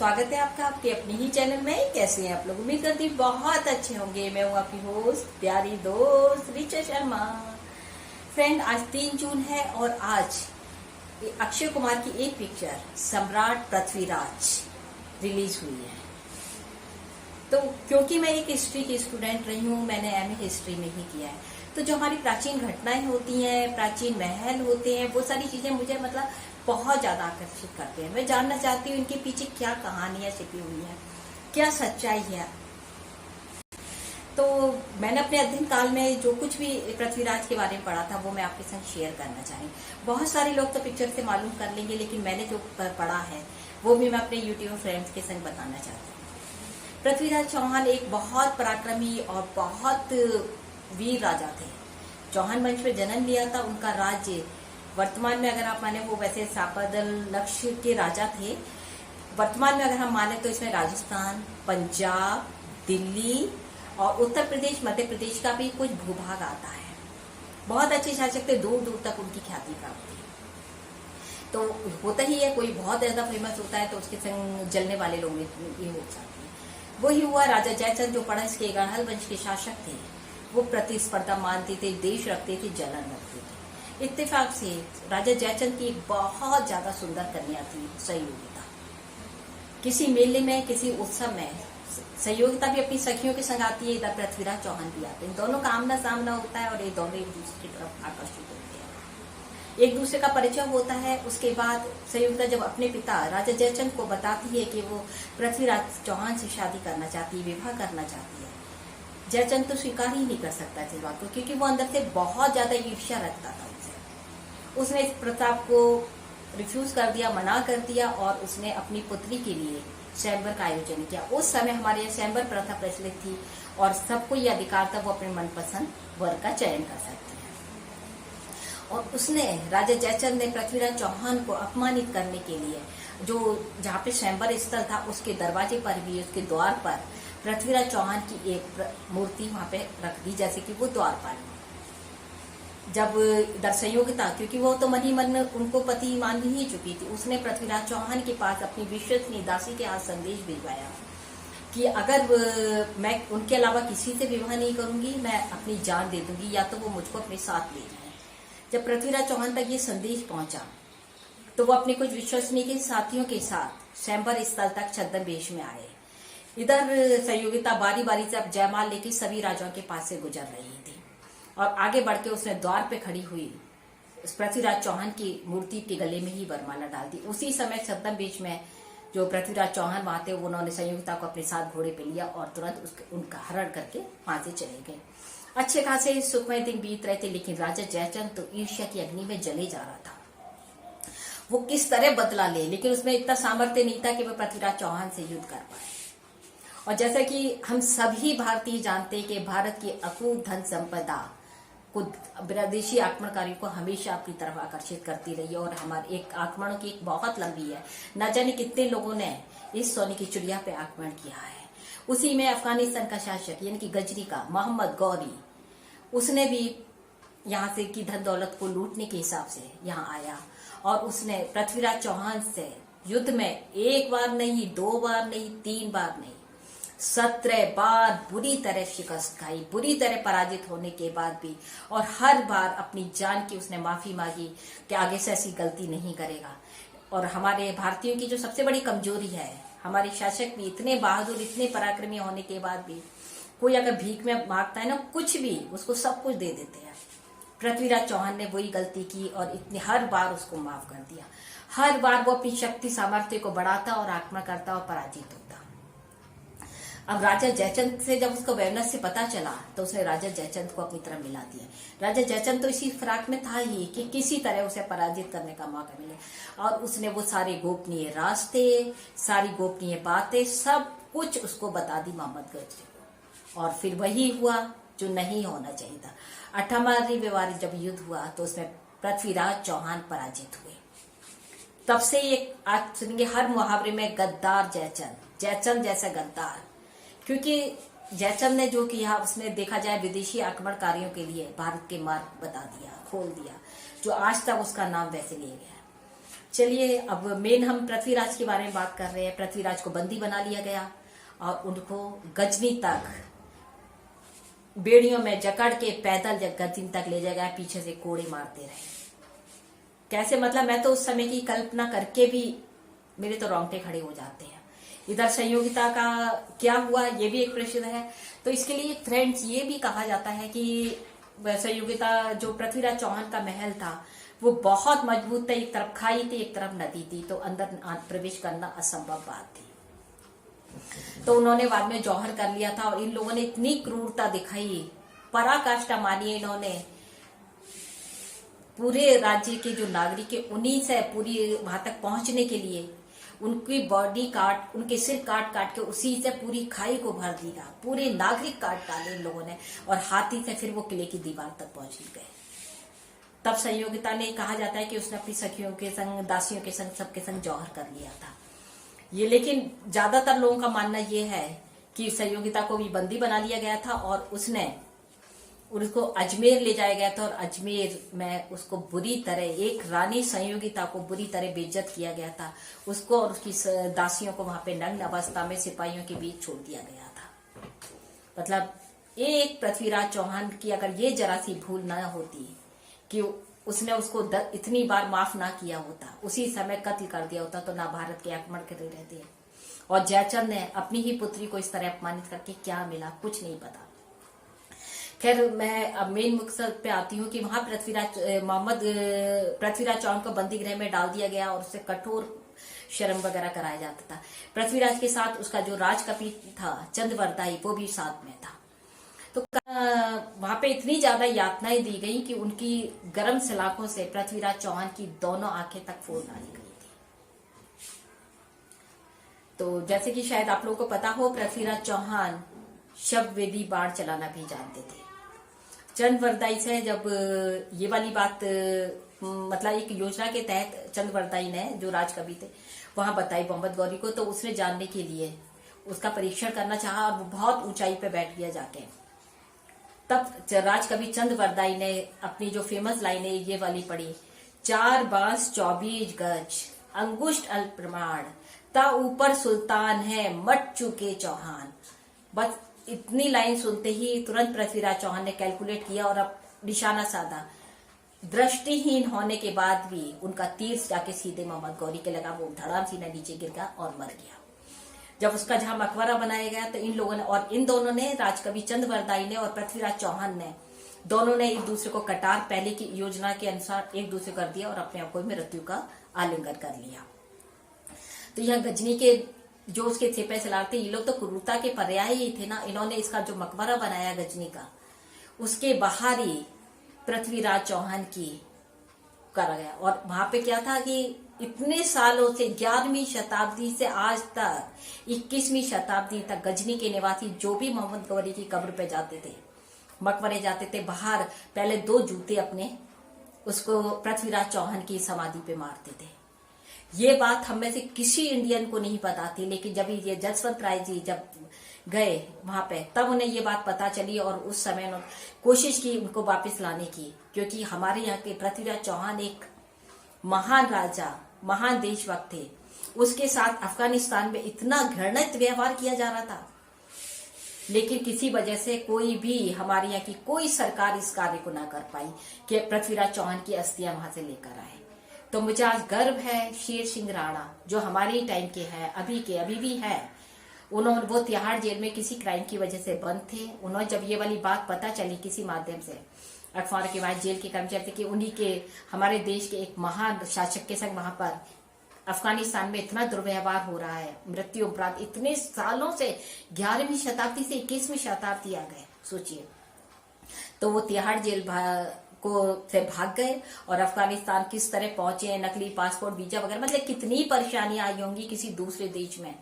स्वागत है आपका आपके अपने ही चैनल में। कैसे हैं आप लोग? उम्मीद करती हूँ बहुत अच्छे होंगे। मैं हूँ आपकी होस्ट प्यारी दोस्त ऋचा शर्मा। फ्रेंड, आज 3 जून है और आज अक्षय कुमार की एक पिक्चर सम्राट पृथ्वीराज रिलीज हुई है। तो क्योंकि मैं एक हिस्ट्री की स्टूडेंट रही हूँ, मैंने एमए हिस्ट्री में ही किया है, तो जो हमारी प्राचीन घटनाएं होती हैं, प्राचीन महल होते हैं, वो सारी चीजें मुझे बहुत ज्यादा आकर्षित करते हैं। मैं जानना चाहती हूँ इनके पीछे क्या कहानियां छिपी हुई हैं, क्या सच्चाई है। तो मैंने अपने अध्ययन काल में जो कुछ भी पृथ्वीराज के बारे में पढ़ा था वो मैं आपके साथ शेयर करना चाहूँ। बहुत सारे लोग तो पिक्चर से मालूम कर लेंगे, लेकिन मैंने जो पढ़ा है वो भी मैं अपने यूट्यूब फ्रेंड्स के संग बताना चाहती हूँ। पृथ्वीराज चौहान एक बहुत पराक्रमी और बहुत वीर राजा थे। चौहान वंश में जन्म लिया था। उनका राज्य वर्तमान में अगर आप माने, वो वैसे सापादल लक्ष्य के राजा थे। वर्तमान में अगर हम माने तो इसमें राजस्थान, पंजाब, दिल्ली और उत्तर प्रदेश, मध्य प्रदेश का भी कुछ भूभाग आता है। बहुत अच्छे शासक थे, दूर दूर तक उनकी ख्याति प्राप्त थी। तो होता ही है, कोई बहुत ज्यादा फेमस होता है तो उसके संग जलने वाले लोग ये हो जाते हैं। वही हुआ राजा जयचंद, जो पड़स के गढ़हल वंश के शासक थे। वो प्रतिस्पर्धा मानते थे, देश रखते थे, जलन रखते थे। इत्तेफाक से राजा जयचंद की एक बहुत ज्यादा सुंदर कन्या थी, संयोगिता। किसी मेले में, किसी उत्सव में संयोगिता भी अपनी सखियों के संग आती है, इधर पृथ्वीराज चौहान भी आते हैं। दोनों का आमना सामना होता है और ये दोनों एक दूसरे की तरफ आकर्षित होते हैं, एक दूसरे का परिचय होता है। उसके बाद संयोगिता जब अपने पिता राजा जयचंद को बताती है कि वो पृथ्वीराज चौहान से शादी करना चाहती है, विवाह करना चाहती है, जयचंद तो स्वीकार ही नहीं कर सकता इस बात को, क्योंकि वो अंदर से बहुत ज्यादा ईर्ष्या रखता था। उसने इस प्रस्ताव को रिफ्यूज कर दिया, मना कर दिया, और उसने अपनी पुत्री के लिए स्वयंवर का आयोजन किया। उस समय हमारे यहाँ स्वयंवर प्रथा प्रचलित थी और सबको ये अधिकार था वो अपने मनपसंद वर का चयन कर सकते हैं। और उसने, राजा जयचंद ने पृथ्वीराज चौहान को अपमानित करने के लिए, जो जहाँ पे स्वयंवर स्थल था उसके दरवाजे पर भी, उसके द्वार पर पृथ्वीराज चौहान की एक मूर्ति वहां पे रख दी, जैसे कि वो द्वार पर। जब संयोगिता, क्योंकि वो तो मन ही मन उनको पति मान ही चुकी थी, उसने पृथ्वीराज चौहान के पास अपनी विश्वसनीय दासी के हाथ संदेश भिजवाया कि अगर मैं उनके अलावा किसी से विवाह नहीं करूंगी, मैं अपनी जान दे दूंगी, या तो वो मुझको अपने साथ ले जाए। जब पृथ्वीराज चौहान तक ये संदेश पहुंचा तो वो अपने कुछ विश्वसनीय के साथियों के साथ स्वयंवर स्थल तक छद्मवेश में आए। इधर संयोगिता बारी बारी से अब जयमाल लेके सभी राजाओं के पास से गुजर रही थी, और आगे बढ़ के उसने द्वार पे खड़ी हुई पृथ्वीराज चौहान की मूर्ति के गले में ही वरमाला डाल दी। उसी समय छद्मवेश में जो पृथ्वीराज चौहान वहां थे, उन्होंने संयोगिता को अपने साथ घोड़े पे लिया और तुरंत उनका हरण करके वहां से चले गए। अच्छे खासे सुखमय दिन बीत रहे थे, लेकिन राजा जयचंद तो ईर्ष्या की अग्नि में जले जा रहा था। वो किस तरह बदला ले, लेकिन उसमें इतना सामर्थ्य नहीं था कि वह पृथ्वीराज चौहान से युद्ध कर पाए। और जैसा कि हम सभी भारतीय जानते हैं कि भारत की अकूत धन संपदा को विदेशी आक्रमणकारियों को हमेशा अपनी तरफ आकर्षित करती रही है, और हमारे एक आक्रमणों की एक बहुत लंबी है। न जाने कितने लोगों ने इस सोने की चिड़िया पे आक्रमण किया है। उसी में अफगानिस्तान का शासक यानी कि गजनी का मोहम्मद गौरी, उसने भी यहाँ से की धन दौलत को लूटने के हिसाब से यहाँ आया, और उसने पृथ्वीराज चौहान से युद्ध में एक बार नहीं, 2 बार नहीं, 3 बार नहीं, 17 बार बुरी तरह शिकस्त खाई, बुरी तरह पराजित होने के बाद भी, और हर बार अपनी जान की उसने माफी मांगी कि आगे से ऐसी गलती नहीं करेगा। और हमारे भारतीयों की जो सबसे बड़ी कमजोरी है, हमारे शासक भी इतने बहादुर, इतने पराक्रमी होने के बाद भी कोई अगर भीख में मांगता है ना, कुछ भी, उसको सब कुछ दे देते हैं। पृथ्वीराज चौहान ने वही गलती की और इतनी हर बार उसको माफ कर दिया। हर बार वो अपनी शक्ति सामर्थ्य को बढ़ाता और आक्रमण करता और पराजित होता। अब राजा जयचंद से जब उसको वेवनस से पता चला तो उसने राजा जयचंद को अपनी तरफ मिला दिया। राजा जयचंद तो इसी फिराक में था ही कि किसी तरह उसे पराजित करने का मौका मिले, और उसने वो सारे गोपनीय रास्ते, सारी गोपनीय बातें, सब कुछ उसको बता दी मोहम्मद गजनी को। और फिर वही हुआ जो नहीं होना चाहिए था। 18वीं व्यवहारिक जब युद्ध हुआ तो उसमें पृथ्वीराज चौहान पराजित हुए। तब से एक आज सुनेंगे हर मुहावरे में गद्दार जयचंद, जयचंद जैसा गद्दार, क्योंकि जयचंद ने जो किया उसने देखा जाए विदेशी आक्रमणकारियों के लिए भारत के मार्ग बता दिया, खोल दिया, जो आज तक उसका नाम वैसे लिया गया। चलिए अब मेन हम पृथ्वीराज के बारे में बात कर रहे हैं। पृथ्वीराज को बंदी बना लिया गया और उनको गजनी तक बेड़ियों में जकड़ के पैदल गजनी तक ले जाया गया, पीछे से कोड़े मारते रहे। कैसे, मतलब मैं तो उस समय की कल्पना करके भी मेरे तो रोंगटे खड़े हो जाते हैं। इधर संयोगिता का क्या हुआ ये भी एक प्रश्न है। तो इसके लिए फ्रेंड्स ये भी कहा जाता है कि संयोगिता जो पृथ्वीराज चौहान का महल था वो बहुत मजबूत था। एक तरफ खाई थी, एक तरफ नदी थी, तो अंदर प्रवेश करना असंभव बात थी। तो उन्होंने बाद में जौहर कर लिया था और इन लोगों ने इतनी क्रूरता दिखाई, पराकाष्ठा मानी इन्होंने। पूरे राज्य के जो नागरिक है उन्हीं से पूरी वहां तक पहुंचने के लिए उनकी बॉडी काट, उनके सिर काट काट के उसी से पूरी खाई को भर दिया। पूरे नागरिक काट डाले इन लोगों ने और हाथी से फिर वो किले की दीवार तक पहुंच गए। तब संयोगिता ने कहा जाता है कि उसने अपनी सखियों के संग, दासियों के संग, सबके संग जौहर कर लिया था ये। लेकिन ज्यादातर लोगों का मानना ये है कि संयोगिता को भी बंदी बना लिया गया था और उसको अजमेर ले जाया गया था और अजमेर में उसको बुरी तरह, एक रानी संयोगिता को बुरी तरह बेइज्जत किया गया था। उसको और उसकी दासियों को वहां पे नग्न अवस्था में सिपाहियों के बीच छोड़ दिया गया था। मतलब एक पृथ्वीराज चौहान की अगर ये जरा सी भूल ना होती कि उसने उसको इतनी बार माफ ना किया होता, उसी समय कत्ल कर दिया होता, तो ना भारत के आक्रमण करे रहते। और जयचंद ने अपनी ही पुत्री को इस तरह अपमानित करके क्या मिला, कुछ नहीं पता। खैर मैं अब मेन मकसद पे आती हूँ कि वहां पृथ्वीराज चौहान को बंदी गृह में डाल दिया गया और उससे कठोर शर्म वगैरह कराया जाता था। पृथ्वीराज के साथ उसका जो राजकपि था चंद्रवरदाई, वो भी साथ में था। तो वहां पे इतनी ज्यादा यातनाएं दी गई कि उनकी गर्म सलाखों से पृथ्वीराज चौहान की दोनों आंखें तक फोड़ डाली गई थी। तो जैसे कि शायद आप लोगों को पता हो, पृथ्वीराज चौहान शव वेदी बाढ़ चलाना भी जानते थे। चंद्रवरदाई से जब ये वाली बात, मतलब एक योजना के तहत चंद्रवरदाई ने, जो राजकवि थे, वहां बताई मोहम्मद गौरी को, तो उसने जानने के लिए उसका परीक्षण करना चाहा और वो बहुत ऊंचाई पे बैठ गया जाके। तब राजकवि चंद्रवरदाई ने अपनी जो फेमस लाइन है ये वाली पढ़ी, 4 बांस 24 गज अंगुष्ठ अल्प प्रमाण, ता ऊपर सुल्तान है मट चुके चौहान। बस इतनी लाइन सुनते ही तुरंत पृथ्वीराज चौहान ने कैलकुलेट किया और अब निशाना साधा। दृष्टिहीन होने के बाद भी उनका तीर जाके सीधे मोहम्मद गौरी के लगा। वो धड़ाम सीना नीचे गिर गया और मर गया। जब उसका जहां मकबरा बनाया गया तो इन लोगों ने, और इन दोनों ने, राजकवि चंद्रवरदाई ने और पृथ्वीराज चौहान ने, दोनों ने एक दूसरे को कटार पहले की योजना के अनुसार एक दूसरे कर दिया और अपने आप को मृत्यु का आलिंगन कर लिया। तो यह गजनी के जो उसके थेपे सलार थे, ये लोग तो क्रूरता के पर्याय ही थे ना। इन्होंने इसका जो मकबरा बनाया गजनी का, उसके बाहर ही पृथ्वीराज चौहान की करा गया। और वहां पे क्या था कि इतने सालों से 11वीं शताब्दी से आज तक 21वीं शताब्दी तक गजनी के निवासी जो भी मोहम्मद गौरी की कब्र पे जाते थे, मकबरे जाते थे, बाहर पहले 2 जूते अपने उसको पृथ्वीराज चौहान की समाधि पे मारते थे। ये बात हम में से किसी इंडियन को नहीं पता थी, लेकिन जब ये जसवंत राय जी जब गए वहां पे, तब उन्हें ये बात पता चली और उस समय उन्होंने कोशिश की उनको वापस लाने की, क्योंकि हमारे यहाँ के पृथ्वीराज चौहान एक महान राजा, महान देशभक्त थे। उसके साथ अफगानिस्तान में इतना घृणित व्यवहार किया जा रहा था, लेकिन किसी वजह से कोई भी, हमारे यहाँ की कोई सरकार इस कार्य को ना कर पाई कि पृथ्वीराज चौहान की अस्थियां वहां से लेकर आए। तो मुझे आज गर्व है शेर सिंह राणा, जो हमारे टाइम के हैं, अभी भी है। उन्होंने, वो तिहाड़ जेल में किसी क्राइम की वजह से बंद थे। उन्होंने जब ये वाली बात पता चली किसी माध्यम से, अखबार के बाद जेल के कर्मचारी थे कि उन्हीं के, हमारे देश के एक महान शासक के संग वहां पर अफगानिस्तान में इतना दुर्व्यवहार हो रहा है, मृत्यु उपरांत इतने सालों से 11वीं शताब्दी से 21वीं शताब्दी आ गए, सोचिए। तो वो तिहाड़ जेल से भाग गए और अफगानिस्तान किस तरह पहुंचे, नकली पासपोर्ट, वीजा वगैरह, मतलब कितनी परेशानियां आई होंगी किसी दूसरे देश में,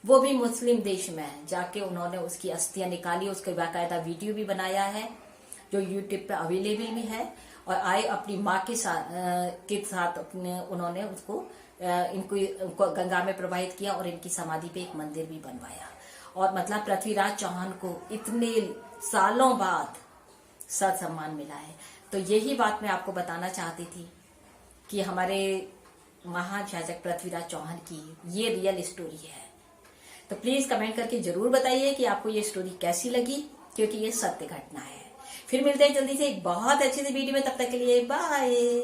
वो भी मुस्लिम देश में जाके उन्होंने उसकी अस्थियां निकाली। उसके बाकायदा वीडियो भी बनाया है जो यूट्यूब पे अवेलेबल भी है। और आए अपनी माँ के साथ उन्होंने उसको इनको गंगा में प्रवाहित किया और इनकी समाधि पे एक मंदिर भी बनवाया। और मतलब पृथ्वीराज चौहान को इतने सालों बाद सद सम्मान मिला है। तो यही बात मैं आपको बताना चाहती थी कि हमारे महाशासक पृथ्वीराज चौहान की ये रियल स्टोरी है। तो प्लीज कमेंट करके जरूर बताइए कि आपको ये स्टोरी कैसी लगी, क्योंकि ये सत्य घटना है। फिर मिलते हैं जल्दी से एक बहुत अच्छी सी वीडियो में, तब तक के लिए बाय।